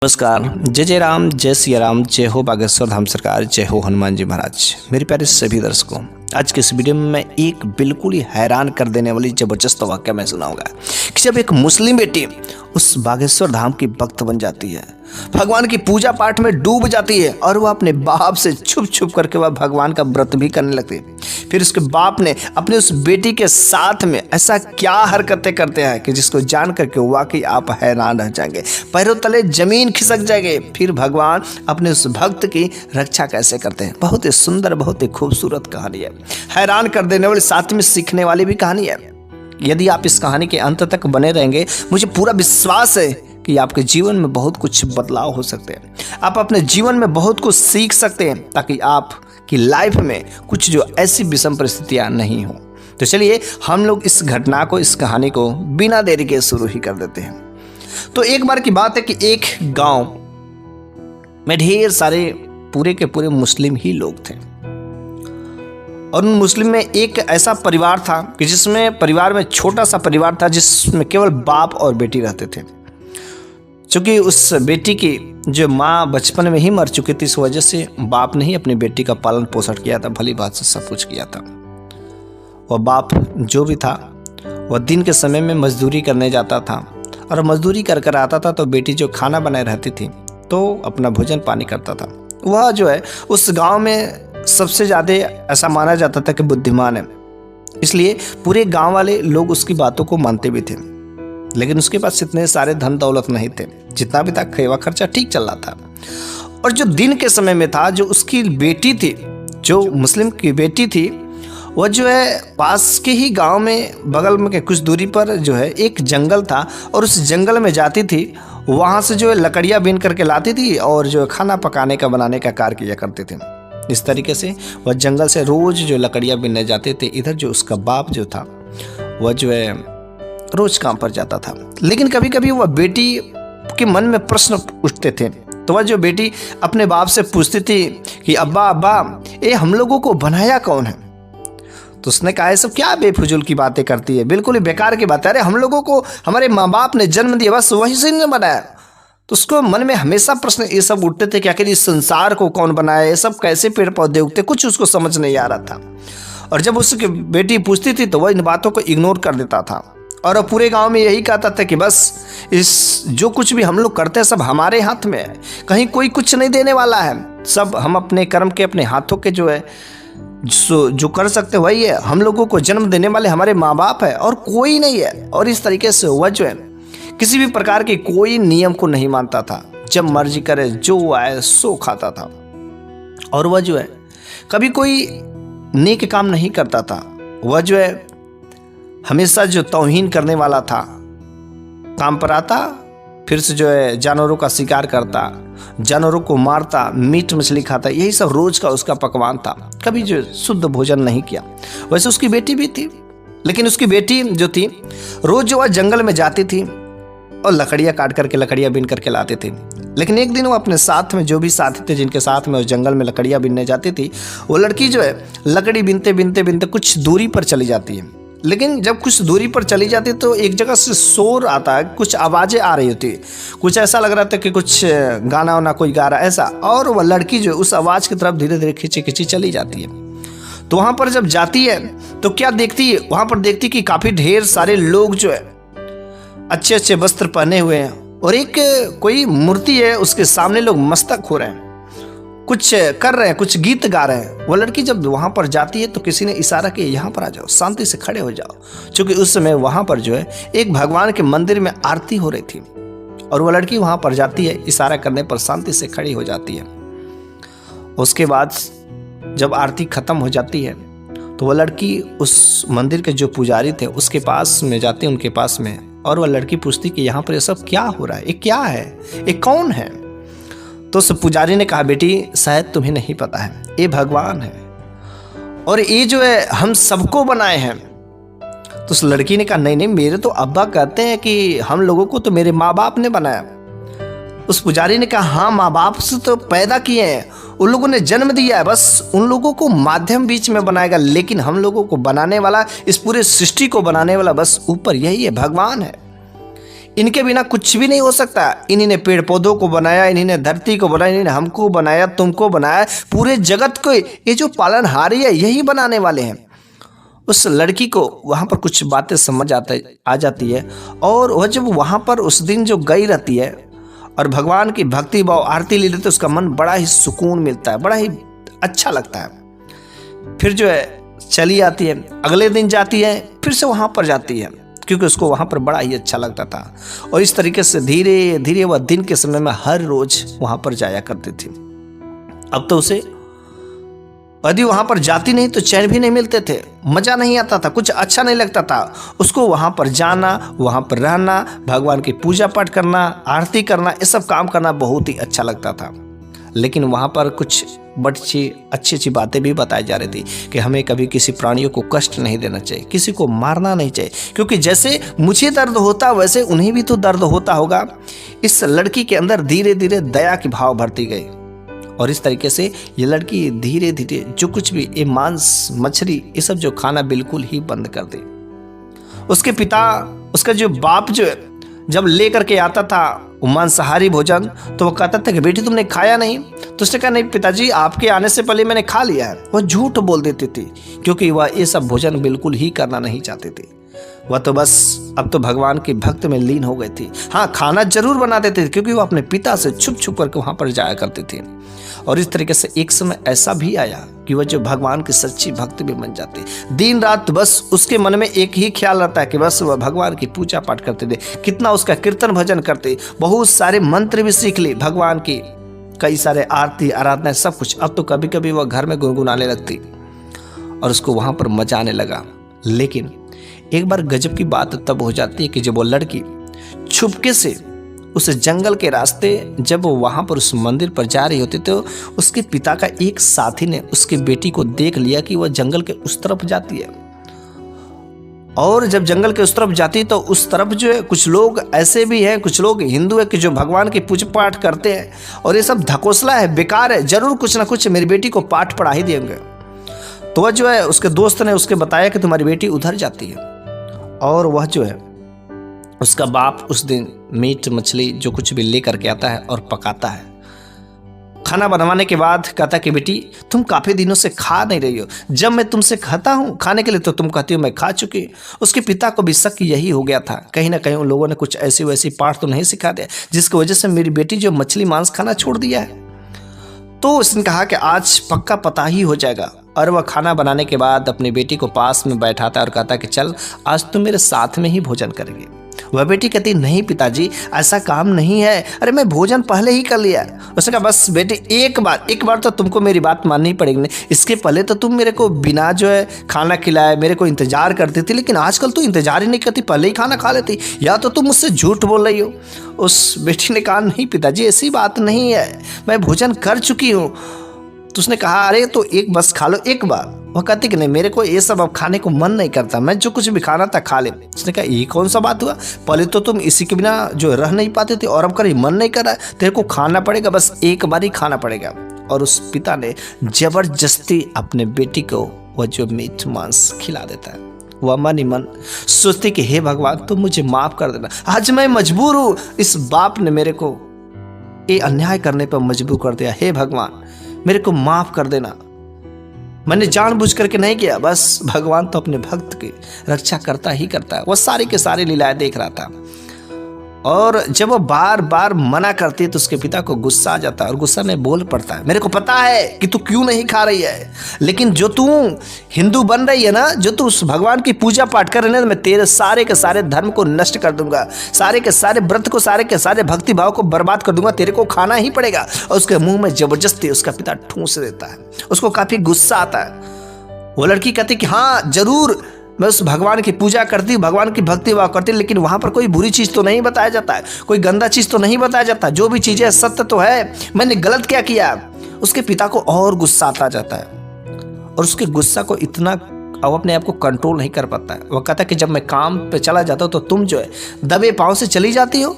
नमस्कार। जय जय राम, जय सिया राम, जय हो बागेश्वर धाम सरकार, जय हो हनुमान जी महाराज। मेरे प्यारे सभी दर्शकों, आज के इस वीडियो में मैं एक बिल्कुल ही हैरान कर देने वाली जबरदस्त वाक्य मैं सुनाऊंगा कि जब एक मुस्लिम बेटी उस बागेश्वर धाम की भक्त बन जाती है, भगवान की पूजा पाठ में डूब जाती है और वह अपने बाप से छुप छुप करके वह भगवान का व्रत भी करने लगती है। फिर उसके बाप ने अपने उस बेटी के साथ में ऐसा क्या हरकतें करते हैं कि जिसको जान करके वाकई आप हैरान रह जाएंगे, पैरों तले जमीन खिसक जाएंगे। फिर भगवान अपने उस भक्त की रक्षा कैसे करते हैं। बहुत ही सुंदर, बहुत ही खूबसूरत कहानी है, हैरान कर देने वाली, साथ में सीखने वाली भी कहानी है। यदि आप इस कहानी के अंत तक बने रहेंगे, मुझे पूरा विश्वास है कि आपके जीवन में बहुत कुछ बदलाव हो सकते हैं, आप अपने जीवन में बहुत कुछ सीख सकते हैं, ताकि आप की लाइफ में कुछ जो ऐसी विषम परिस्थितियां नहीं हो। तो चलिए हम लोग इस घटना को, इस कहानी को बिना देरी के शुरू ही कर देते हैं। तो एक बार की बात है कि एक गांव में ढेर सारे पूरे के पूरे मुस्लिम ही लोग थे और उन मुस्लिम में एक ऐसा परिवार था कि जिसमें परिवार में छोटा सा परिवार था जिसमें केवल बाप और बेटी रहते थे। चूँकि उस बेटी की जो माँ बचपन में ही मर चुकी थी, इस वजह से बाप ने ही अपनी बेटी का पालन पोषण किया था, भली बात से सब कुछ किया था। वह बाप जो भी था वह दिन के समय में मजदूरी करने जाता था और मजदूरी कर कर आता था, तो बेटी जो खाना बनाए रहती थी तो अपना भोजन पानी करता था। वह जो है उस गांव में सबसे ज़्यादा ऐसा माना जाता था कि बुद्धिमान है, इसलिए पूरे गांव वाले लोग उसकी बातों को मानते भी थे। लेकिन उसके पास इतने सारे धन दौलत नहीं थे, जितना भी था खेवा खर्चा ठीक चल रहा था। और जो दिन के समय में था, जो उसकी बेटी थी, जो मुस्लिम की बेटी थी, वह जो है पास के ही गांव में बगल में कुछ दूरी पर जो है एक जंगल था और उस जंगल में जाती थी, वहाँ से जो है लकड़ियाँ बीन करके लाती थी और जो खाना पकाने का, बनाने का कार्य किया करते थे। इस तरीके से वह जंगल से रोज जो लकड़ियाँ बीनने जाते थे। इधर जो उसका बाप जो था वह जो है रोज काम पर जाता था। लेकिन कभी कभी वह बेटी के मन में प्रश्न उठते थे, तो वह जो बेटी अपने बाप से पूछती थी कि अब्बा अब्बा, ये हम लोगों को बनाया कौन है? तो उसने कहा, सब क्या बेफजूल की बातें करती है, बिल्कुल ही बेकार की बात है। अरे हम लोगों को हमारे माँ बाप ने जन्म दिया, बस वही से नहीं बनाया। तो उसको मन में हमेशा प्रश्न ये सब उठते थे कि आखिर इस संसार को कौन बनाया, ये सब कैसे पेड़ पौधे उगते, कुछ उसको समझ नहीं आ रहा था। और जब उसकी बेटी पूछती थी तो वह इन बातों को इग्नोर कर देता था और पूरे गांव में यही कहता था कि बस इस जो कुछ भी हम लोग करते हैं सब हमारे हाथ में है, कहीं कोई कुछ नहीं देने वाला है, सब हम अपने कर्म के, अपने हाथों के जो है जो कर सकते वही है। हम लोगों को जन्म देने वाले हमारे माँ बाप है और कोई नहीं है। और इस तरीके से वह जो है किसी भी प्रकार के कोई नियम को नहीं मानता था, जब मर्जी करे जो आए सो खाता था। और वह जो है कभी कोई नेक काम नहीं करता था। वह जो है हमेशा जो तौहीन करने वाला था, काम पर आता, फिर से जो है जानवरों का शिकार करता, जानवरों को मारता, मीट मछली खाता, यही सब रोज का उसका पकवान था। कभी जो शुद्ध भोजन नहीं किया। वैसे उसकी बेटी भी थी, लेकिन उसकी बेटी जो थी रोज जो वह जंगल में जाती थी और लकड़ियाँ काट करके, लकड़ियाँ बीन करके लाती थी। लेकिन एक दिन वो अपने साथ में जो भी साथी थे, जिनके साथ में उस जंगल में लकड़ियाँ बीनने जाती थी, वो लड़की जो है लकड़ी बीनते बीनते बीनते कुछ दूरी पर चली जाती है। लेकिन जब कुछ दूरी पर चली जाती तो एक जगह से शोर आता है, कुछ आवाज़ें आ रही होती, कुछ ऐसा लग रहा था कि कुछ गाना वाना कोई गा रहा है ऐसा। और वह लड़की जो उस आवाज़ की तरफ धीरे धीरे खिंची खिंची चली जाती है। तो वहाँ पर जब जाती है तो क्या देखती है, वहाँ पर देखती कि काफ़ी ढेर सारे लोग जो है अच्छे अच्छे वस्त्र पहने हुए हैं और एक कोई मूर्ति है, उसके सामने लोग मस्तक हो रहे हैं, कुछ कर रहे हैं, कुछ गीत गा रहे हैं। वो लड़की जब वहाँ पर जाती है तो किसी ने इशारा किया, यहाँ पर आ जाओ, शांति से खड़े हो जाओ। क्योंकि उस समय वहाँ पर जो है एक भगवान के मंदिर में आरती हो रही थी और वो लड़की वहाँ पर जाती है, इशारा करने पर शांति से खड़ी हो जाती है। उसके बाद जब आरती खत्म हो जाती है तो वह लड़की उस मंदिर के जो पुजारी थे उसके पास में जाती है, उनके पास में, और वह लड़की पूछती कि यहाँ पर ये सब क्या हो रहा है, ये क्या है, ये कौन है? तो उस पुजारी ने कहा, बेटी शायद तुम्हें नहीं पता है, ये भगवान है और ये जो है हम सबको बनाए हैं। तो उस लड़की ने कहा, नहीं नहीं, मेरे तो अब्बा कहते हैं कि हम लोगों को तो मेरे माँ बाप ने बनाया। उस पुजारी ने कहा, हाँ माँ बाप से तो पैदा किए हैं, उन लोगों ने जन्म दिया है, बस उन लोगों को माध्यम बीच में बनाएगा, लेकिन हम लोगों को बनाने वाला, इस पूरे सृष्टि को बनाने वाला बस ऊपर यही है, भगवान है। इनके बिना कुछ भी नहीं हो सकता। इन्हीं ने पेड़ पौधों को बनाया, इन्हीं ने धरती को बनाया, इन्हीं ने हमको बनाया, तुमको बनाया, पूरे जगत को ये जो पालनहारी है यही बनाने वाले हैं। उस लड़की को वहाँ पर कुछ बातें समझ आ जाती है और वह जब वहाँ पर उस दिन जो गई रहती है और भगवान की भक्ति भाव आरती ले लेते तो उसका मन बड़ा ही सुकून मिलता है, बड़ा ही अच्छा लगता है। फिर जो है चली आती है, अगले दिन जाती है, फिर से वहाँ पर जाती है क्योंकि उसको वहाँ पर बड़ा ही अच्छा लगता था। और इस तरीके से धीरे धीरे वह दिन के समय में हर रोज वहाँ पर जाया करती थी। अब तो उसे यदि वहाँ पर जाती नहीं तो चैन भी नहीं मिलते थे, मज़ा नहीं आता था, कुछ अच्छा नहीं लगता था। उसको वहाँ पर जाना, वहाँ पर रहना, भगवान की पूजा पाठ करना, आरती करना, ये सब काम करना बहुत ही अच्छा लगता था। लेकिन वहाँ पर कुछ बड़ी अच्छी अच्छी बातें भी बताई जा रही थी कि हमें कभी किसी प्राणियों को कष्ट नहीं देना चाहिए, किसी को मारना नहीं चाहिए, क्योंकि जैसे मुझे दर्द होता वैसे उन्हें भी तो दर्द होता होगा। इस लड़की के अंदर धीरे धीरे दया की भाव भरती गई और इस तरीके से ये लड़की धीरे धीरे जो कुछ भी ये मांस मछली ये सब जो खाना बिल्कुल ही बंद कर दी। उसके पिता, उसका जो बाप जो जब लेकर के आता था मांसाहारी भोजन तो वो कहता था कि बेटी तुमने खाया नहीं, तो उसने कहा नहीं पिताजी आपके आने से पहले मैंने खा लिया है। वह झूठ बोल देती थी क्योंकि वह ये सब भोजन बिल्कुल ही करना नहीं चाहती थी। वह तो बस अब तो भगवान की भक्त में लीन हो गई थी। हाँ, खाना जरूर बना देते थे क्योंकि वो अपने पिता से छुप छुप करके वहाँ पर जाया करती थी। और इस तरीके से एक समय ऐसा भी आया कि वह जो भगवान की सच्ची भक्त भी बन जाती। दिन रात बस उसके मन में एक ही ख्याल रहता है कि बस वह भगवान की पूजा पाठ करते थे। कितना उसका कीर्तन भजन करते, बहुत सारे मंत्र भी सीख ली भगवान की, कई सारे आरती आराधना सब कुछ। अब तो कभी कभी वह घर में गुनगुनाने लगती और उसको वहाँ पर मजा आने लगा। लेकिन एक बार गजब की बात तब हो जाती है कि जब वो लड़की छुपके से उस जंगल के रास्ते जब वो वहाँ पर उस मंदिर पर जा रही होती तो उसके पिता का एक साथी ने उसकी बेटी को देख लिया कि वह जंगल के उस तरफ जाती है। और जब जंगल के उस तरफ जाती तो उस तरफ जो है कुछ लोग ऐसे भी हैं, कुछ लोग हिंदू है कि जो भगवान की पूजा पाठ करते हैं और ये सब धकोसला है, बेकार है, जरूर कुछ ना कुछ मेरी बेटी को पाठ पढ़ा ही देंगे। तो वह जो है उसके दोस्त ने उसके बताया कि तुम्हारी बेटी उधर जाती है। और वह जो है उसका बाप उस दिन मीट मछली जो कुछ भी ले करके आता है और पकाता है। खाना बनवाने के बाद कहता कि बेटी तुम काफ़ी दिनों से खा नहीं रही हो, जब मैं तुमसे कहता हूँ खाने के लिए तो तुम कहती हो मैं खा चुकी। उसके पिता को भी शक यही हो गया था, कहीं ना कहीं उन लोगों ने कुछ ऐसी वैसी पाठ तो नहीं सिखा दिया जिसकी वजह से मेरी बेटी जो मछली मांस खाना छोड़ दिया है। तो उसने कहा कि आज पक्का पता ही हो जाएगा। और वह खाना बनाने के बाद अपनी बेटी को पास में बैठाता और कहता कि चल आज तुम मेरे साथ में ही भोजन करेंगे। वह बेटी कहती नहीं पिताजी ऐसा काम नहीं है, अरे मैं भोजन पहले ही कर लिया। उसने कहा बस बेटी एक बार तो तुमको मेरी बात माननी पड़ेगी। इसके पहले तो तुम मेरे को बिना जो है खाना खिलाए मेरे को इंतजार करती थी, लेकिन आजकल तू इंतजार ही नहीं करती, पहले ही खाना खा लेती, या तो तुम मुझसे झूठ बोल रही हो। उस बेटी ने कहा नहीं पिताजी ऐसी बात नहीं है, मैं भोजन कर चुकी हूँ। तो उसने कहा अरे तो एक बस खा लो एक बार। वह कहती कि नहीं मेरे को ये सब अब खाने को मन नहीं करता, मैं जो कुछ भी खाना था खा ले। उसने कहा ये कौन सा बात हुआ, पहले तो तुम इसी के बिना जो रह नहीं पाते थे और अब कहीं मन नहीं कर रहा है, तेरे को खाना पड़ेगा, बस एक बार ही खाना पड़ेगा। और उस पिता ने जबरदस्ती अपने बेटी को वह जो मीट मांस खिला देता है। वह मन ही मन सोचती कि हे भगवान तुम मुझे माफ कर देना, आज मैं मजबूर हूँ, इस बाप ने मेरे को ये अन्याय करने पर मजबूर कर दिया, हे भगवान मेरे को माफ कर देना, मैंने जानबूझ करके नहीं किया। बस भगवान तो अपने भक्त की रक्षा करता ही करता है। वह सारे के सारे लीलाएं देख रहा था और जब वो बार बार मना करती है तो उसके पिता को गुस्सा आ जाता है और गुस्सा में बोल पड़ता है मेरे को पता है कि तू क्यों नहीं खा रही है, लेकिन जो तू हिंदू बन रही है ना, जो तू उस भगवान की पूजा पाठ कर रही है, मैं तेरे सारे के सारे धर्म को नष्ट कर दूंगा, सारे के सारे व्रत को, सारे के सारे भक्ति भाव को बर्बाद कर दूंगा, तेरे को खाना ही पड़ेगा। और उसके मुंह में जबरदस्ती उसका पिता ठूंस देता है। उसको काफी गुस्सा आता है। वो लड़की कहती कि हाँ जरूर मैं उस भगवान की पूजा करती, भगवान की भक्ति भाव करती, लेकिन वहाँ पर कोई बुरी चीज़ तो नहीं बताया जाता है, कोई गंदा चीज़ तो नहीं बताया जाता, जो भी चीज़ें सत्य तो है, मैंने गलत क्या किया। उसके पिता को और गुस्सा आता जाता है और उसके गुस्सा को इतना अब अपने आप को कंट्रोल नहीं कर पाता है। वो कहता है कि जब मैं काम पे चला जाता हूँ तो तुम जो है दबे पाँव से चली जाती हो,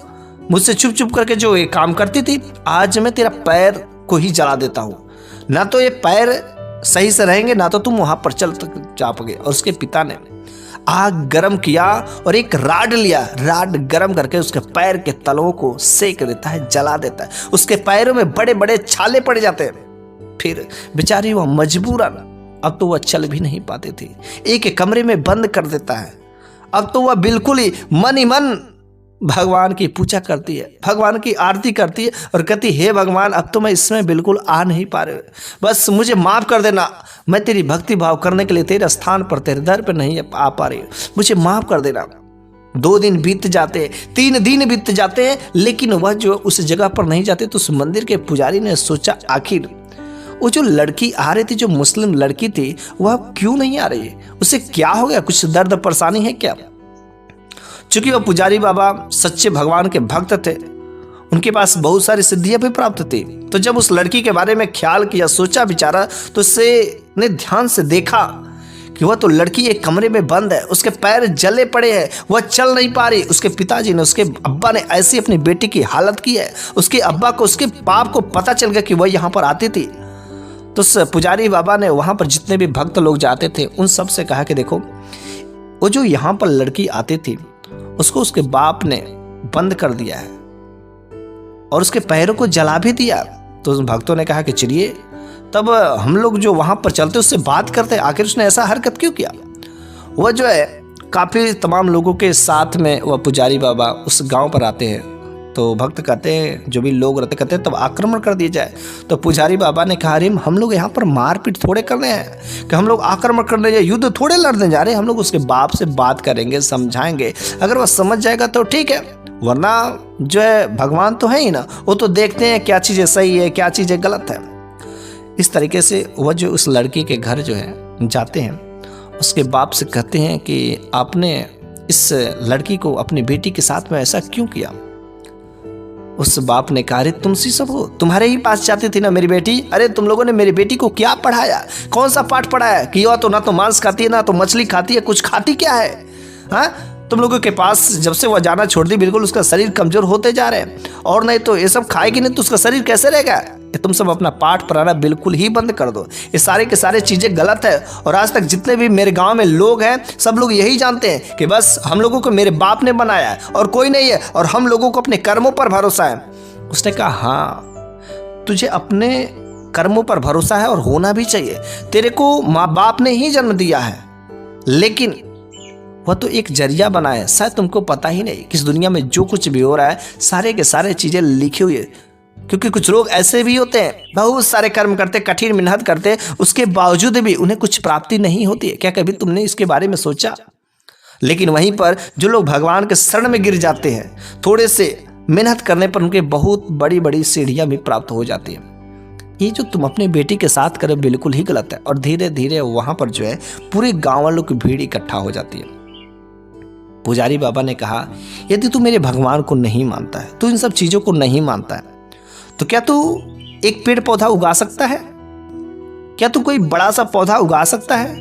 मुझसे छुप छुप करके जो ये काम करती थी, आज मैं तेरा पैर को ही जला देता हूँ, ना तो ये पैर सही से रहेंगे ना तो तुम वहां पर चल जा पाओगे। और उसके पिता ने आग गरम किया और एक राड लिया, राड गरम करके उसके पैर के तलों को सेक देता है, जला देता है। उसके पैरों में बड़े बड़े छाले पड़ जाते हैं। फिर बेचारी वह मजबूरन, अब तो वह चल भी नहीं पाती थी, एक कमरे में बंद कर देता है। अब तो वह बिल्कुल ही मन भगवान की पूजा करती है, भगवान की आरती करती है और कहती, हे भगवान, अब तो मैं इसमें बिल्कुल आ नहीं पा रही, बस मुझे माफ़ कर देना, मैं तेरी भक्ति भाव करने के लिए तेरे स्थान पर, तेरे दर पर नहीं आ पा रही, मुझे माफ़ कर देना। 2 दिन बीत जाते, 3 दिन बीत जाते हैं, लेकिन वह जो उस जगह पर नहीं जाते। तो उस मंदिर के पुजारी ने सोचा, आखिर वो जो लड़की आ रही थी, जो मुस्लिम लड़की थी, वह क्यों नहीं आ रही है? उसे क्या हो गया? कुछ दर्द परेशानी है क्या? चूंकि वह पुजारी बाबा सच्चे भगवान के भक्त थे, उनके पास बहुत सारी सिद्धियां भी प्राप्त थी। तो जब उस लड़की के बारे में ख्याल किया, सोचा विचारा, तो उससे ने ध्यान से देखा कि वह तो लड़की एक कमरे में बंद है, उसके पैर जले पड़े हैं, वह चल नहीं पा रही। उसके पिताजी ने, उसके अब्बा ने ऐसी अपनी बेटी की हालत की है, उसके अब्बा को, उसके बाप को पता चल गया कि वह यहाँ पर आती थी। तो उस पुजारी बाबा ने वहाँ पर जितने भी भक्त लोग जाते थे, उन सब से कहा कि देखो, वो जो यहाँ पर लड़की आती थी, उसको उसके बाप ने बंद कर दिया है और उसके पैरों को जला भी दिया। तो उन भक्तों ने कहा कि चलिए, तब हम लोग जो वहां पर चलते उससे बात करते, आखिर उसने ऐसा हरकत क्यों किया। वह जो है काफ़ी तमाम लोगों के साथ में वह पुजारी बाबा उस गांव पर आते हैं। तो भक्त कहते हैं, जो भी लोग रहते, कहते हैं तब आक्रमण कर दिया जाए। तो पुजारी बाबा ने कहा, अरे हम लोग यहाँ पर मारपीट थोड़े करने हैं कि हम लोग आक्रमण करने जाए, युद्ध थोड़े लड़ने जा रहे हैं। हम लोग उसके बाप से बात करेंगे, समझाएंगे, अगर वह समझ जाएगा तो ठीक है, वरना जो है भगवान तो है ही ना, वो तो देखते हैं क्या चीज़ें सही है, क्या चीज़ें गलत है। इस तरीके से वह जो उस लड़की के घर जो है जाते हैं, उसके बाप से कहते हैं कि आपने इस लड़की को अपनी बेटी के साथ में ऐसा क्यों किया। उस बाप ने कहा, अरे तुम सी सब हो, तुम्हारे ही पास जाती थी ना मेरी बेटी, अरे तुम लोगों ने मेरी बेटी को क्या पढ़ाया, कौन सा पाठ पढ़ाया कि यह तो ना तो मांस खाती है, ना तो मछली खाती है, कुछ खाती क्या है? हाँ, तुम लोगों के पास जब से वह जाना छोड़ दी, बिल्कुल उसका शरीर कमजोर होते जा रहे हैं, और नहीं तो ये सब खाएगी नहीं तो उसका शरीर कैसे रहेगा। तुम सब अपना पाठ पढ़ाना बिल्कुल ही बंद कर दो, ये सारे के सारे चीज़ें गलत है। और आज तक जितने भी मेरे गांव में लोग हैं, सब लोग यही जानते हैं कि बस हम लोगों को मेरे बाप ने बनाया है और कोई नहीं है, और हम लोगों को अपने कर्मों पर भरोसा है। उसने कहा, हाँ, तुझे अपने कर्मों पर भरोसा है और होना भी चाहिए, तेरे को माँ बाप ने ही जन्म दिया है, लेकिन वह तो एक जरिया बना है। शायद तुमको पता ही नहीं कि इस दुनिया में जो कुछ भी हो रहा है, सारे के सारे चीज़ें लिखी हुई है। क्योंकि कुछ लोग ऐसे भी होते हैं, बहुत सारे कर्म करते, कठिन मेहनत करते, उसके बावजूद भी उन्हें कुछ प्राप्ति नहीं होती है। क्या कभी तुमने इसके बारे में सोचा? लेकिन वहीं पर जो लोग भगवान के शरण में गिर जाते हैं, थोड़े से मेहनत करने पर उनके बहुत बड़ी बड़ी सीढ़ियाँ भी प्राप्त हो जाती हैं। ये जो तुम अपनी बेटी के साथ करे बिल्कुल ही गलत है। और धीरे धीरे वहाँ पर जो है पूरे गाँव वालों की भीड़ इकट्ठा हो जाती है। पुजारी बाबा ने कहा, यदि तू मेरे भगवान को नहीं मानता है, तू इन सब चीज़ों को नहीं मानता है, तो क्या तू एक पेड़ पौधा उगा सकता है? क्या तू कोई बड़ा सा पौधा उगा सकता है?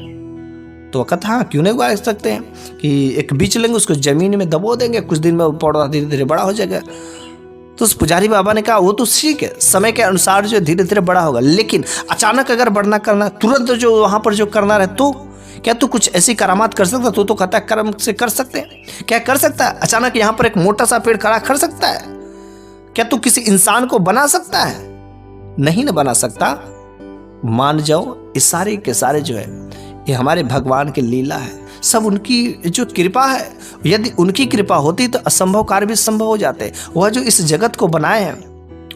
तो कहता, हाँ, क्यों नहीं उगा सकते हैं कि एक बीज लेंगे, उसको ज़मीन में दबो देंगे, कुछ दिन में वो पौधा धीरे धीरे बड़ा हो जाएगा। तो उस पुजारी बाबा ने कहा, वो तो ठीक है, समय के अनुसार जो धीरे धीरे बड़ा होगा, लेकिन अचानक अगर बढ़ना करना, तुरंत जो वहाँ पर जो करना रहे, तो क्या तू कुछ ऐसी करामात कर सकता? तो कहता है, कर्म से कर सकते हैं। क्या कर सकता है? अचानक यहाँ पर एक मोटा सा पेड़ खड़ा कर सकता है? क्या तू किसी इंसान को बना सकता है? नहीं ना बना सकता। मान जाओ, ये सारे के सारे जो है ये हमारे भगवान की लीला है, सब उनकी जो कृपा है। यदि उनकी कृपा होती तो असंभव कार्य भी संभव हो जाते। वह जो इस जगत को बनाए हैं,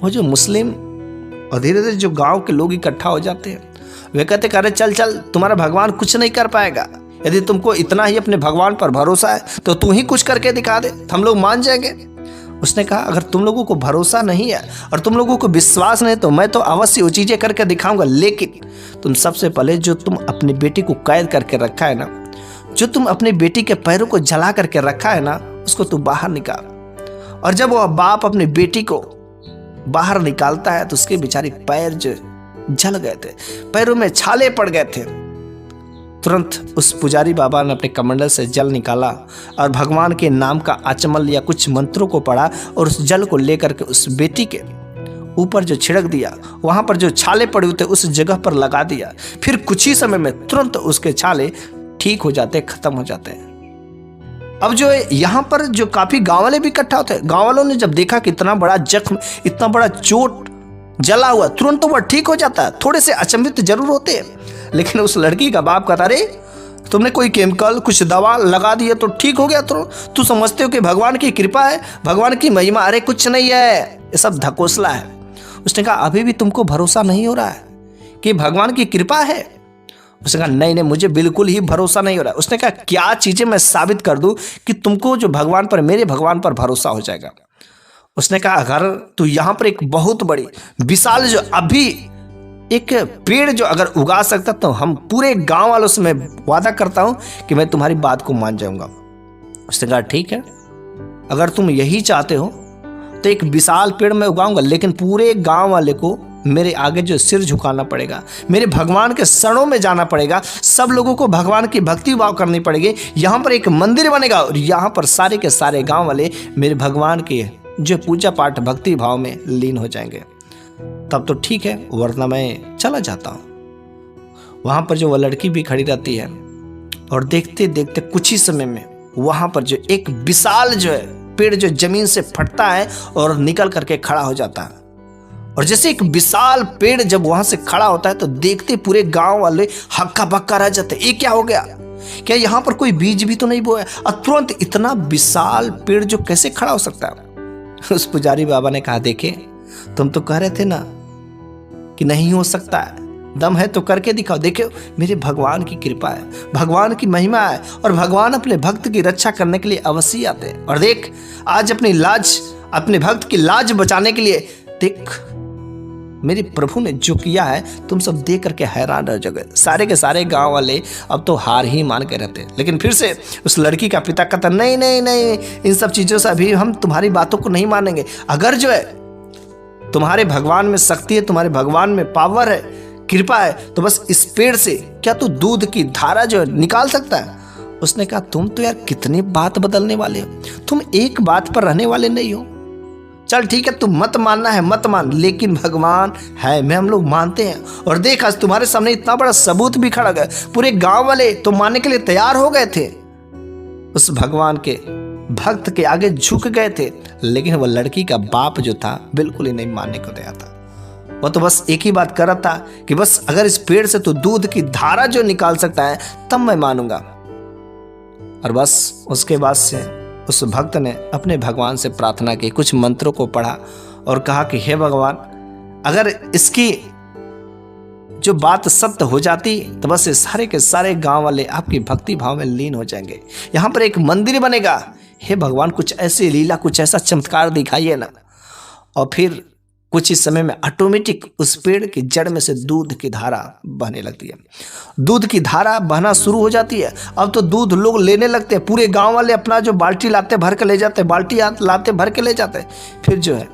वो जो मुस्लिम और धीरे धीरे जो गांव के लोग इकट्ठा हो जाते हैं, वे कहते करे, चल चल, तुम्हारा भगवान कुछ नहीं कर पाएगा। यदि तुमको इतना ही अपने भगवान पर भरोसा है तो तू ही कुछ करके दिखा दे, हम लोग मान जाएंगे। उसने कहा, अगर तुम लोगों को भरोसा नहीं है और तुम लोगों को विश्वास नहीं, तो मैं तो अवश्य वो चीज़ें करके दिखाऊंगा, लेकिन तुम सबसे पहले जो तुम अपनी बेटी को कैद करके रखा है ना, जो तुम अपनी बेटी के पैरों को जला करके रखा है ना, उसको तू बाहर निकाल। और जब वह बाप अपनी बेटी को बाहर निकालता है तो उसके बेचारे पैर जो जल गए थे, पैरों में छाले पड़ गए थे। तुरंत उस पुजारी बाबा ने अपने कमंडल से जल निकाला और भगवान के नाम का आचमन लिया, कुछ मंत्रों को पढ़ा और उस जल को लेकर के उस बेटी के ऊपर जो छिड़क दिया, वहाँ पर जो छाले पड़े हुए थे उस जगह पर लगा दिया। फिर कुछ ही समय में तुरंत उसके छाले ठीक हो जाते, खत्म हो जाते हैं। अब जो है यहाँ पर जो काफी गांव वाले भी इकट्ठा होते हैं। गांव वालों ने जब देखा कि इतना बड़ा जख्म, इतना बड़ा चोट जला हुआ, तुरंत तो वह ठीक हो जाता है। थोड़े से अचंभित जरूर होते हैं, लेकिन उस लड़की का बाप कहता, अरे तुमने कोई केमिकल कुछ दवा लगा दी है तो ठीक हो गया, तो तू समझते हो कि भगवान की कृपा है, भगवान की महिमा? अरे कुछ नहीं है, ये सब धकोसला है। उसने कहा अभी भी तुमको भरोसा नहीं हो रहा है कि भगवान की कृपा है? उसने कहा नहीं नहीं, मुझे बिल्कुल ही भरोसा नहीं हो रहा है। उसने कहा क्या चीजें मैं साबित कर दूं कि तुमको जो भगवान पर, मेरे भगवान पर भरोसा हो जाएगा? उसने कहा अगर तू यहाँ पर एक बहुत बड़ी विशाल जो अभी एक पेड़ जो अगर उगा सकता तो हम पूरे गांव वालों से मैं वादा करता हूं कि मैं तुम्हारी बात को मान जाऊंगा। उसने कहा ठीक है, अगर तुम यही चाहते हो तो एक विशाल पेड़ मैं उगाऊंगा, लेकिन पूरे गांव वाले को मेरे आगे जो सिर झुकाना पड़ेगा, मेरे भगवान के शरणों में जाना पड़ेगा, सब लोगों को भगवान की भक्ति भाव करनी पड़ेगी। यहाँ पर एक मंदिर बनेगा और यहाँ पर सारे के सारे गांव वाले मेरे भगवान के जो पूजा पाठ भक्ति भाव में लीन हो जाएंगे। तब तो ठीक है, वरना मैं चला जाता हूँ। वहाँ पर जो वह लड़की भी खड़ी रहती है और देखते देखते कुछ ही समय में वहाँ पर जो एक विशाल जो है पेड़ जो जमीन से फटता है और निकल करके खड़ा हो जाता है। और जैसे एक विशाल पेड़ जब वहां से खड़ा होता है तो देखते पूरे गांव वाले हक्का बक्का रह जाते, ये क्या हो गया? क्या यहाँ पर कोई बीज भी तो नहीं बोया? और तुरंत इतना विशाल पेड़ जो कैसे खड़ा हो सकता है? उस पुजारी बाबा ने कहा देखे, तुम तो कह रहे थे ना कि नहीं हो सकता है, दम है तो करके दिखाओ। देखो मेरे भगवान की कृपा है, भगवान की महिमा है, और भगवान अपने भक्त की रक्षा करने के लिए अवश्य आते हैं। और देख आज अपनी लाज, अपने भक्त की लाज बचाने के लिए देख मेरे प्रभु ने जो किया है, तुम सब देख करके हैरान रह जाओगे। सारे के सारे गांव वाले अब तो हार ही मान के रहते। लेकिन फिर से उस लड़की का पिता कहता नहीं नहीं नहीं, इन सब चीजों से अभी हम तुम्हारी बातों को नहीं मानेंगे। अगर जो है तुम्हारे भगवान में शक्ति है, तुम्हारे भगवान में पावर है, कृपा है, तो बस इस पेड़ से क्या तू दूध की धारा जो निकाल सकता है? उसने कहा तुम तो यार कितनी बात बदलने वाले हो, तुम एक बात पर रहने वाले नहीं हो। चल ठीक है, तुम मत मानना है मत मान, लेकिन भगवान है, मैं हम लोग मानते हैं। और देख आज तुम्हारे सामने इतना बड़ा सबूत भी खड़ा गया, पूरे गांव वाले तो मानने के लिए तैयार हो गए थे, उस भगवान के भक्त के आगे झुक गए थे। लेकिन वह लड़की का बाप जो था बिल्कुल ही नहीं मानने को तैयार था। वह तो बस एक ही बात कर रहा था कि बस अगर इस पेड़ से तो दूध की धारा जो निकाल सकता है तब मैं मानूंगा। और बस उसके बाद से उस भक्त ने अपने भगवान से प्रार्थना की, कुछ मंत्रों को पढ़ा और कहा कि हे भगवान, अगर इसकी जो बात सत्य हो जाती तो बस ये सारे के सारे गांव वाले आपकी भक्ति भाव में लीन हो जाएंगे, यहाँ पर एक मंदिर बनेगा। हे भगवान कुछ ऐसी लीला, कुछ ऐसा चमत्कार दिखाइए ना। और फिर कुछ ही समय में ऑटोमेटिक उस पेड़ की जड़ में से दूध की धारा बहने लगती है। दूध की धारा बहना शुरू हो जाती है। अब तो दूध लोग लेने लगते हैं, पूरे गांव वाले अपना जो बाल्टी लाते भर के ले जाते, बाल्टी लाते भर के ले जाते। फिर जो है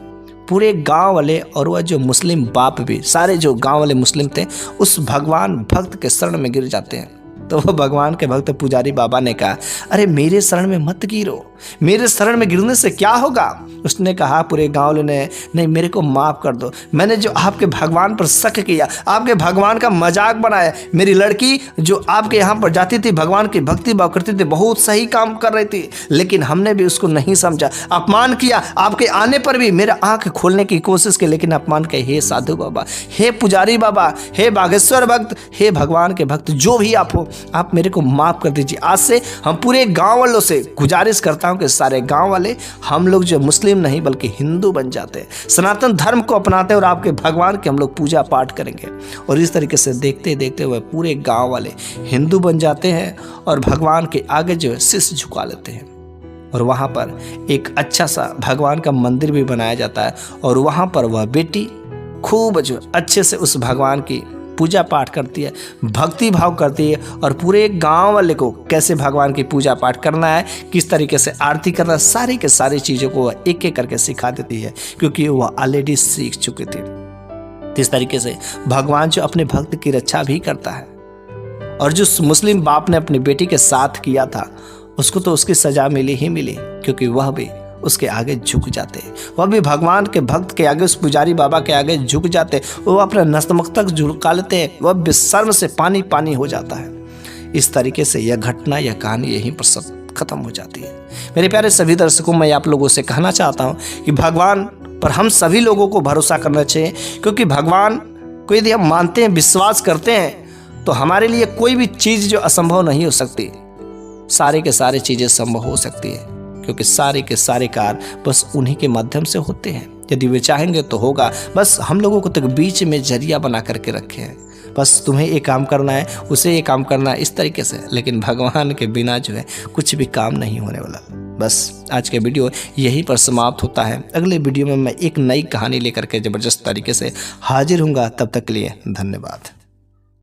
पूरे गांव वाले और वह जो मुस्लिम बाप भी, सारे जो गांव वाले मुस्लिम थे, उस भगवान भक्त के शरण में गिर जाते हैं। तो वह भगवान के भक्त पुजारी बाबा ने कहा अरे मेरे शरण में मत गिरो, मेरे शरण में गिरने से क्या होगा? उसने कहा पूरे गांव ने नहीं, मेरे को माफ कर दो, मैंने जो आपके भगवान पर शक किया, आपके भगवान का मजाक बनाया। मेरी लड़की जो आपके यहाँ पर जाती थी, भगवान की भक्ति भाव करती थी, बहुत सही काम कर रही थी, लेकिन हमने भी उसको नहीं समझा, अपमान किया। आपके आने पर भी मेरा आंख खोलने की कोशिश की, लेकिन अपमान के। हे साधु बाबा, हे पुजारी बाबा, हे बागेश्वर भक्त, हे भगवान के भक्त, जो भी आप हो, आप मेरे को माफ कर दीजिए। आज से हम पूरे गांव वालों से गुजारिश करता हूं कि सारे गांव वाले हम लोग जो मुस्लिम नहीं बल्कि हिंदू बन जाते हैं, सनातन धर्म को अपनाते हैं और आपके भगवान के हम लोग पूजा पाठ करेंगे। और इस तरीके से देखते देखते हुए पूरे गांव वाले हिंदू बन जाते हैं और भगवान के आगे जो है शीश झुका लेते हैं। और वहाँ पर एक अच्छा सा भगवान का मंदिर भी बनाया जाता है और वहाँ पर वह बेटी खूब जो अच्छे से उस भगवान की पूजा पाठ करती है, भक्ति भाव करती है और पूरे गांव वाले को कैसे भगवान की पूजा पाठ करना है, किस तरीके से आरती करना, सारी के सारी चीज़ों को वह एक एक करके सिखा देती है, क्योंकि वह ऑलरेडी सीख चुकी थी। इस तरीके से भगवान जो अपने भक्त की रक्षा भी करता है। और जो मुस्लिम बाप ने अपनी बेटी के साथ किया था उसको तो उसकी सजा मिली ही मिली, क्योंकि वह भी उसके आगे झुक जाते, वह भी भगवान के भक्त के आगे, उस पुजारी बाबा के आगे झुक जाते, वो अपना नतमस्तक झुका लेते हैं, वह बेशर्म से पानी पानी हो जाता है। इस तरीके से यह घटना, यह कहानी यहीं पर ख़त्म हो जाती है। मेरे प्यारे सभी दर्शकों, मैं आप लोगों से कहना चाहता हूँ कि भगवान पर हम सभी लोगों को भरोसा करना चाहिए, क्योंकि भगवान को यदि हम मानते हैं, विश्वास करते हैं, तो हमारे लिए कोई भी चीज़ जो असंभव नहीं हो सकती, सारे के सारे चीज़ें संभव हो सकती है, क्योंकि सारे के सारे कार्य बस उन्हीं के माध्यम से होते हैं। यदि वे चाहेंगे तो होगा, बस हम लोगों को तक बीच में जरिया बना करके रखे हैं। बस तुम्हें ये काम करना है, उसे ये काम करना है, इस तरीके से। लेकिन भगवान के बिना जो है कुछ भी काम नहीं होने वाला। बस आज के वीडियो यहीं पर समाप्त होता है। अगले वीडियो में मैं एक नई कहानी लेकर के ज़बरदस्त तरीके से हाजिर हूँगा। तब तक के लिए धन्यवाद।